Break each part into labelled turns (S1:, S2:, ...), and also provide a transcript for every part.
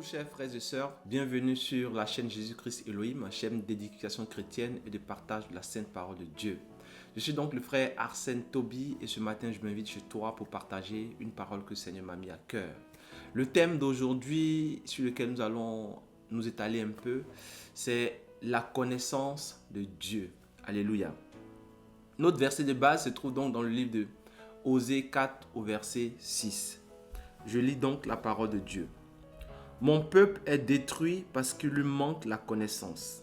S1: chers frères et sœurs, bienvenue sur la chaîne Jésus-Christ Elohim, chaîne d'éducation chrétienne et de partage de la sainte parole de Dieu. Je suis donc le frère Arsène Toby et ce matin je m'invite chez toi pour partager une parole que le Seigneur m'a mis à cœur. Le thème d'aujourd'hui sur lequel nous allons nous étaler un peu, c'est la connaissance de Dieu. Alléluia. Notre verset de base se trouve donc dans le livre de Osée 4 au verset 6. Je lis donc la parole de Dieu. Mon peuple est détruit parce qu'il lui manque la connaissance.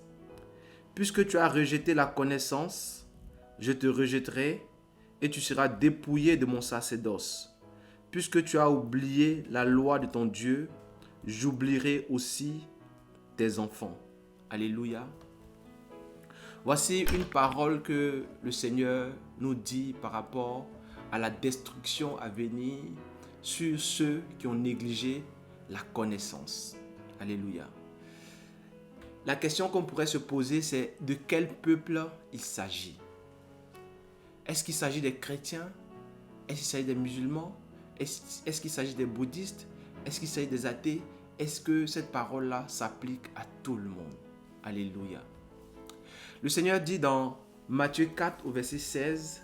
S1: Puisque tu as rejeté la connaissance, je te rejetterai et tu seras dépouillé de mon sacerdoce. Puisque tu as oublié la loi de ton Dieu, j'oublierai aussi tes enfants. Alléluia. Voici une parole que le Seigneur nous dit par rapport à la destruction à venir sur ceux qui ont négligé la connaissance. Alléluia. La question qu'on pourrait se poser, c'est de quel peuple il s'agit. Est-ce qu'il s'agit des chrétiens? Est-ce qu'il s'agit des musulmans? Est-ce qu'il s'agit des bouddhistes? Est-ce qu'il s'agit des athées? Est-ce que cette parole-là s'applique à tout le monde? Alléluia. Le Seigneur dit dans Matthieu 4 au verset 16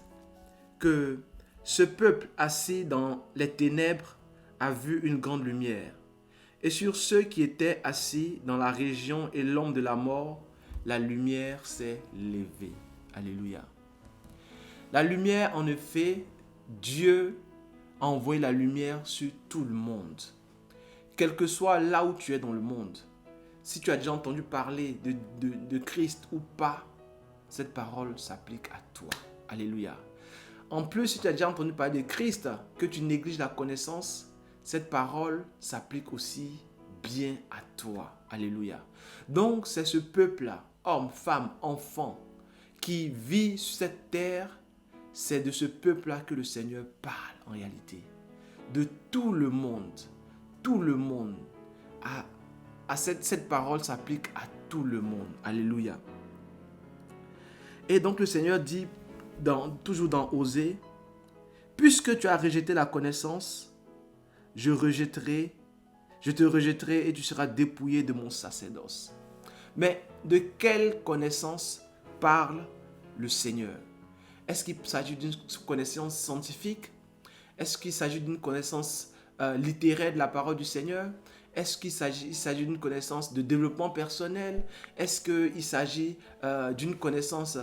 S1: que ce peuple assis dans les ténèbres a vu une grande lumière. Et sur ceux qui étaient assis dans la région et l'ombre de la mort, la lumière s'est levée. Alléluia. La lumière, en effet, Dieu a envoyé la lumière sur tout le monde. Quel que soit là où tu es dans le monde, si tu as déjà entendu parler de Christ ou pas, cette parole s'applique à toi. Alléluia. En plus, si tu as déjà entendu parler de Christ, que tu négliges la connaissance, cette parole s'applique aussi bien à toi. Alléluia. Donc, c'est ce peuple-là, homme, femme, enfant, qui vit sur cette terre. C'est de ce peuple-là que le Seigneur parle en réalité. De tout le monde. Tout le monde. Cette parole s'applique à tout le monde. Alléluia. Et donc, le Seigneur dit, toujours dans Osée, puisque tu as rejeté la connaissance, je te rejetterai et tu seras dépouillé de mon sacerdoce. Mais de quelle connaissance parle le Seigneur? Est-ce qu'il s'agit d'une connaissance scientifique? Est-ce qu'il s'agit d'une connaissance littéraire de la parole du Seigneur? Est-ce qu'il s'agit d'une connaissance de développement personnel? Est-ce qu'il s'agit d'une connaissance,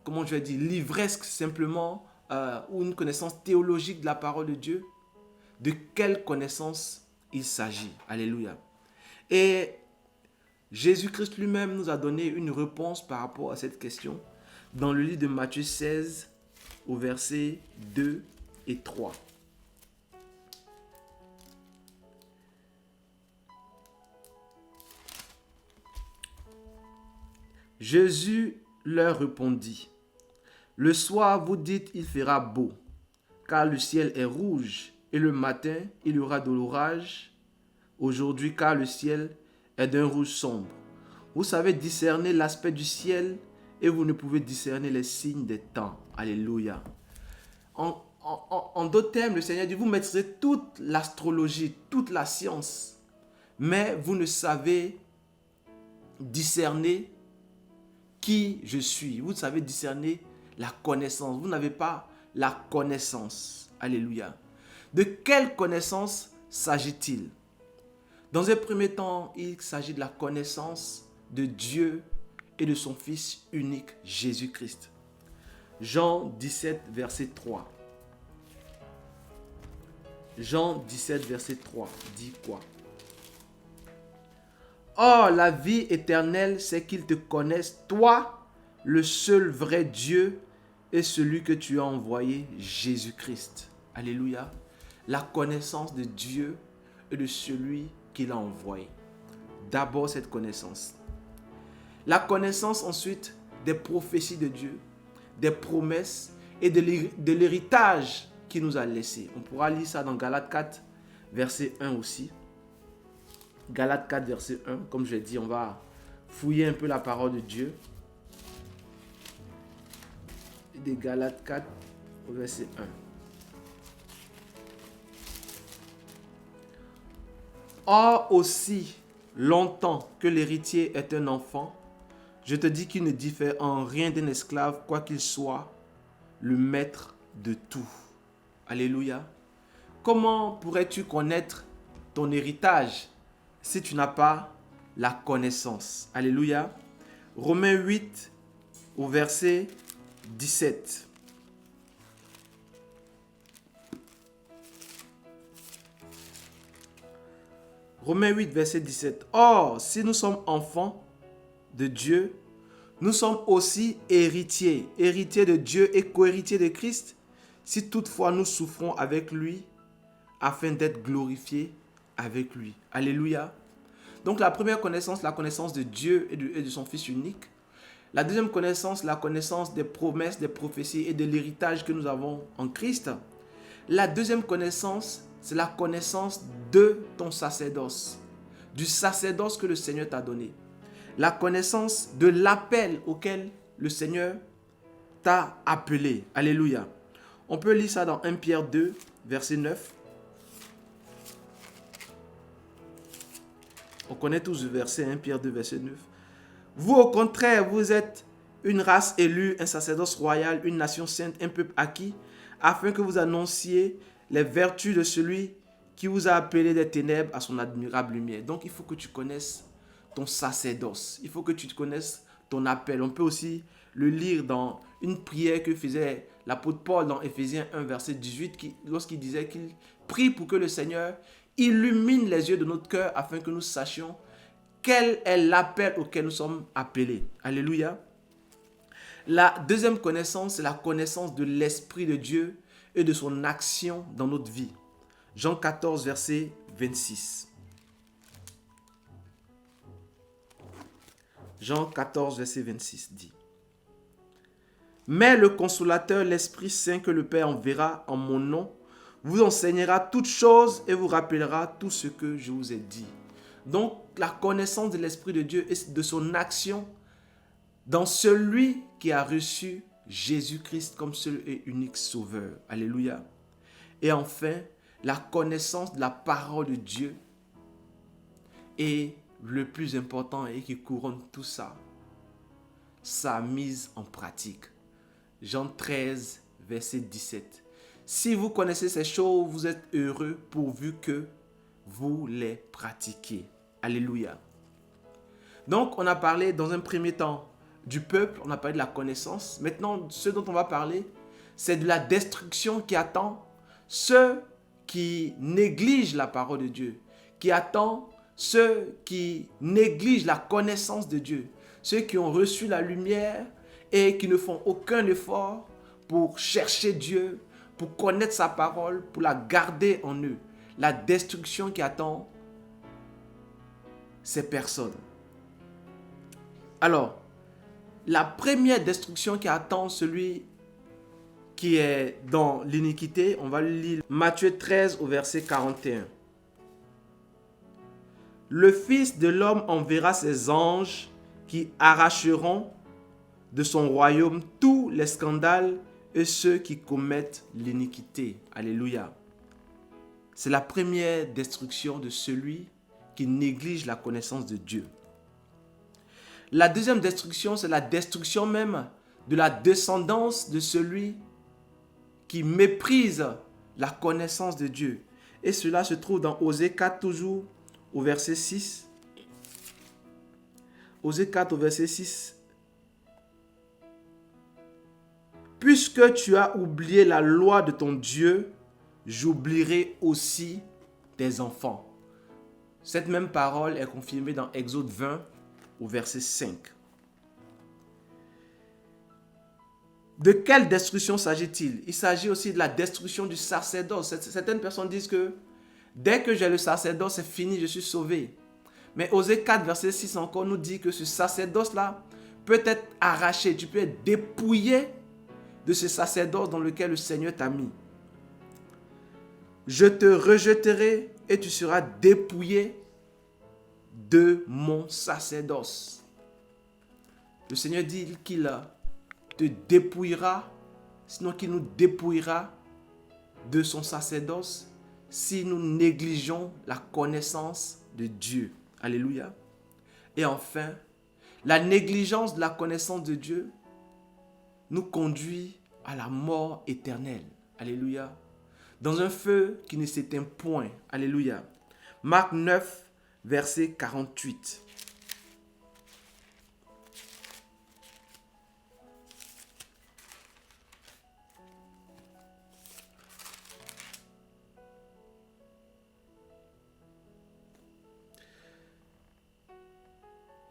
S1: livresque simplement, ou une connaissance théologique de la parole de Dieu? De quelle connaissance il s'agit? Alléluia. Et Jésus-Christ lui-même nous a donné une réponse par rapport à cette question dans le livre de Matthieu 16 au verset 2 et 3. Jésus leur répondit, « Le soir, vous dites, il fera beau, car le ciel est rouge, et le matin, il y aura de l'orage. Aujourd'hui, car le ciel est d'un rouge sombre. Vous savez discerner l'aspect du ciel, et vous ne pouvez discerner les signes des temps. » Alléluia. En d'autres termes, le Seigneur dit, vous maîtrisez toute l'astrologie, toute la science, mais vous ne savez discerner qui je suis. Vous savez discerner la connaissance. Vous n'avez pas la connaissance. Alléluia. De quelle connaissance s'agit-il? Dans un premier temps, il s'agit de la connaissance de Dieu et de son Fils unique, Jésus-Christ. Jean 17, verset 3. Jean 17, verset 3 dit quoi? Or, la vie éternelle, c'est qu'ils te connaissent, toi, le seul vrai Dieu, et celui que tu as envoyé, Jésus-Christ. Alléluia. La connaissance de Dieu et de celui qu'il a envoyé. D'abord cette connaissance. La connaissance ensuite des prophéties de Dieu, des promesses et de l'héritage qu'il nous a laissé. On pourra lire ça dans Galates 4, verset 1 aussi. Galates 4, verset 1. Comme je l'ai dit, on va fouiller un peu la parole de Dieu. De Galates 4, verset 1. Or aussi, longtemps que l'héritier est un enfant, je te dis qu'il ne diffère en rien d'un esclave, quoi qu'il soit le maître de tout. Alléluia. Comment pourrais-tu connaître ton héritage si tu n'as pas la connaissance? Alléluia. Romains 8 au verset 17. Romains 8, verset 17. Or, si nous sommes enfants de Dieu, nous sommes aussi héritiers, héritiers de Dieu et co-héritiers de Christ, si toutefois nous souffrons avec lui, afin d'être glorifiés avec lui. Alléluia. Donc la première connaissance, la connaissance de Dieu et de son Fils unique. La deuxième connaissance, la connaissance des promesses, des prophéties et de l'héritage que nous avons en Christ. La deuxième connaissance, c'est la connaissance de ton sacerdoce, du sacerdoce que le Seigneur t'a donné. La connaissance de l'appel auquel le Seigneur t'a appelé. Alléluia. On peut lire ça dans 1 Pierre 2, verset 9. On connaît tous le verset 1 Pierre 2, verset 9. Vous, au contraire, vous êtes une race élue, un sacerdoce royal, une nation sainte, un peuple acquis, afin que vous annonciez les vertus de celui qui vous a appelé des ténèbres à son admirable lumière. Donc, il faut que tu connaisses ton sacerdoce. Il faut que tu connaisses ton appel. On peut aussi le lire dans une prière que faisait l'apôtre Paul dans Éphésiens 1, verset 18, lorsqu'il disait qu'il prie pour que le Seigneur illumine les yeux de notre cœur afin que nous sachions quel est l'appel auquel nous sommes appelés. Alléluia. La deuxième connaissance, c'est la connaissance de l'Esprit de Dieu et de son action dans notre vie. Jean 14, verset 26. Jean 14, verset 26 dit: Mais le consolateur, l'Esprit Saint que le Père enverra en mon nom, vous enseignera toutes choses et vous rappellera tout ce que je vous ai dit. Donc, la connaissance de l'Esprit de Dieu et de son action dans celui qui a reçu Jésus-Christ comme seul et unique sauveur. Alléluia. Et enfin, la connaissance de la parole de Dieu est le plus important et qui couronne tout ça, sa mise en pratique. Jean 13, verset 17. Si vous connaissez ces choses, vous êtes heureux pourvu que vous les pratiquiez. Alléluia. Donc, on a parlé dans un premier temps du peuple, on a parlé de la connaissance. Maintenant, ce dont on va parler, c'est de la destruction qui attend ceux qui négligent la parole de Dieu, qui attend ceux qui négligent la connaissance de Dieu, ceux qui ont reçu la lumière et qui ne font aucun effort pour chercher Dieu, pour connaître sa parole, pour la garder en eux. La destruction qui attend ces personnes. Alors, la première destruction qui attend celui qui est dans l'iniquité, on va lire Matthieu 13 au verset 41. Le Fils de l'homme enverra ses anges qui arracheront de son royaume tous les scandales et ceux qui commettent l'iniquité. Alléluia. C'est la première destruction de celui qui néglige la connaissance de Dieu. La deuxième destruction, c'est la destruction même de la descendance de celui qui méprise la connaissance de Dieu. Et cela se trouve dans Osée 4, toujours au verset 6. Osée 4 au verset 6. Puisque tu as oublié la loi de ton Dieu, j'oublierai aussi tes enfants. Cette même parole est confirmée dans Exode 20 au verset 5. De quelle destruction s'agit-il? Il s'agit aussi de la destruction du sacerdoce. Certaines personnes disent que dès que j'ai le sacerdoce, c'est fini, je suis sauvé. Mais Osée 4, verset 6 encore nous dit que ce sacerdoce-là peut être arraché. Tu peux être dépouillé de ce sacerdoce dans lequel le Seigneur t'a mis. Je te rejetterai et tu seras dépouillé de mon sacerdoce. Le Seigneur dit qu'il te dépouillera, sinon qu'il nous dépouillera de son sacerdoce si nous négligeons la connaissance de Dieu. Alléluia. Et enfin, la négligence de la connaissance de Dieu nous conduit à la mort éternelle. Alléluia. Dans un feu qui ne s'éteint point. Alléluia. Marc 9, verset 48.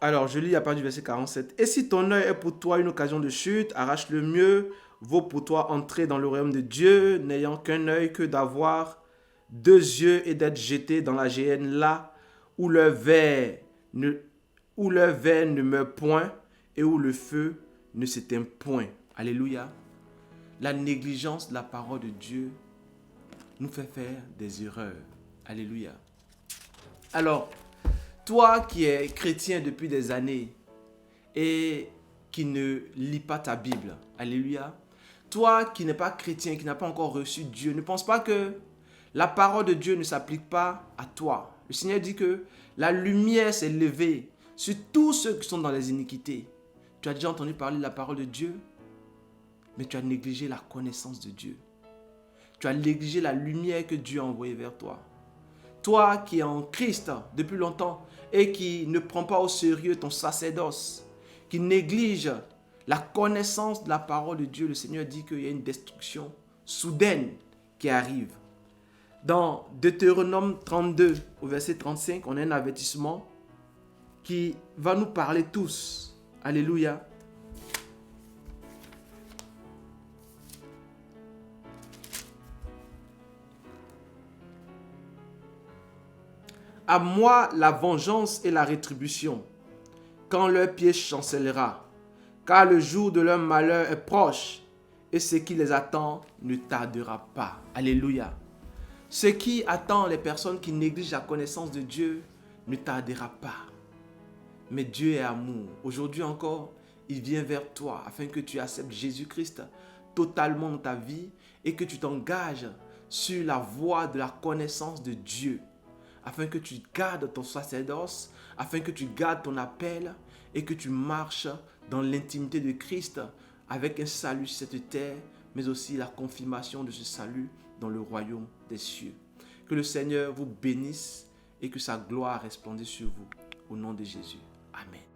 S1: Alors, je lis à partir du verset 47. « Et si ton œil est pour toi une occasion de chute, arrache-le mieux. Vaut pour toi entrer dans le royaume de Dieu, n'ayant qu'un œil, que d'avoir 2 yeux et d'être jeté dans la géhenne là, où le ver ne meurt point et où le feu ne s'éteint point. » Alléluia. La négligence de la parole de Dieu nous fait faire des erreurs. Alléluia. Alors, toi qui es chrétien depuis des années et qui ne lis pas ta Bible, alléluia. Toi qui n'es pas chrétien, qui n'a pas encore reçu Dieu, ne pense pas que la parole de Dieu ne s'applique pas à toi. Le Seigneur dit que la lumière s'est levée sur tous ceux qui sont dans les iniquités. Tu as déjà entendu parler de la parole de Dieu, mais tu as négligé la connaissance de Dieu. Tu as négligé la lumière que Dieu a envoyée vers toi. Toi qui es en Christ depuis longtemps et qui ne prends pas au sérieux ton sacerdoce, qui néglige la connaissance de la parole de Dieu, le Seigneur dit qu'il y a une destruction soudaine qui arrive. Dans Deutéronome 32, au verset 35, on a un avertissement qui va nous parler tous. Alléluia. À moi la vengeance et la rétribution, quand leur pied chancellera, car le jour de leur malheur est proche, et ce qui les attend ne tardera pas. Alléluia. Ce qui attend les personnes qui négligent la connaissance de Dieu ne tardera pas. Mais Dieu est amour. Aujourd'hui encore, il vient vers toi afin que tu acceptes Jésus-Christ totalement dans ta vie et que tu t'engages sur la voie de la connaissance de Dieu, afin que tu gardes ton sacerdoce, afin que tu gardes ton appel et que tu marches dans l'intimité de Christ avec un salut sur cette terre, mais aussi la confirmation de ce salut dans le royaume des cieux. Que le Seigneur vous bénisse et que sa gloire resplendisse sur vous. Au nom de Jésus. Amen.